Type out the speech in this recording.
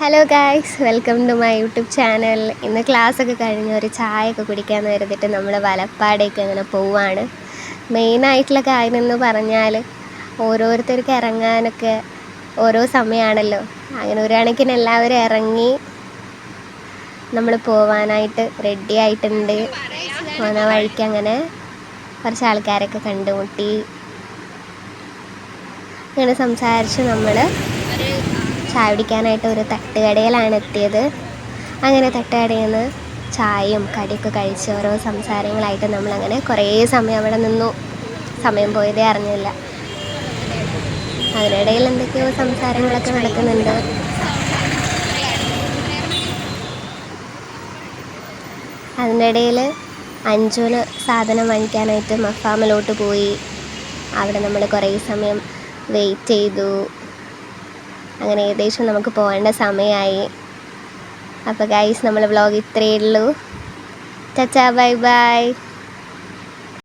Hello guys, welcome to my YouTube channel. ഇന്ന് ക്ലാസ്സൊക്കെ കഴിഞ്ഞ് ഒരു ചായയൊക്കെ കുടിക്കാമെന്ന് കരുതിയിട്ട് നമ്മൾ വലപ്പാടേക്ക് അങ്ങനെ പോവുകയാണ്. മെയിനായിട്ടുള്ള കാര്യം എന്ന് പറഞ്ഞാൽ ഓരോരുത്തർക്ക് ഇറങ്ങാനൊക്കെ ഓരോ സമയമാണല്ലോ. അങ്ങനെ ഒരു കണക്കിന് എല്ലാവരും ഇറങ്ങി നമ്മൾ പോവാനായിട്ട് റെഡി ആയിട്ടുണ്ട്. പോകുന്ന വഴിക്ക് അങ്ങനെ കുറച്ച് ആൾക്കാരൊക്കെ കണ്ടുമുട്ടി. അങ്ങനെ സംസാരിച്ച് നമ്മൾ ചായ കുടിക്കാനായിട്ട് ഒരു തട്ടുകടയിലാണ് എത്തിയത്. അങ്ങനെ തട്ടുകടയിൽ നിന്ന് ചായയും കടിയൊക്കെ കഴിച്ച് ഓരോ സംസാരങ്ങളായിട്ട് നമ്മളങ്ങനെ കുറേ സമയം അവിടെ നിന്നു. സമയം പോയതേ അറിഞ്ഞില്ല. അതിനിടയിൽ എന്തൊക്കെയോ സംസാരങ്ങളൊക്കെ നടക്കുന്നുണ്ട്. അതിൻ്റെ ഇടയിൽ അഞ്ജുവിന് സാധനം വാങ്ങിക്കാനായിട്ട് മഫാമിലോട്ട് പോയി. അവിടെ നമ്മൾ കുറേ സമയം വെയിറ്റ് ചെയ്തു. അങ്ങനെ ഏകദേശം നമുക്ക് പോകേണ്ട സമയമായി. അപ്പോൾ ഗൈസ്, നമ്മൾ വ്ളോഗ് ഇത്രയേ ഉള്ളൂ. ചച്ചാ, ബൈ ബൈ.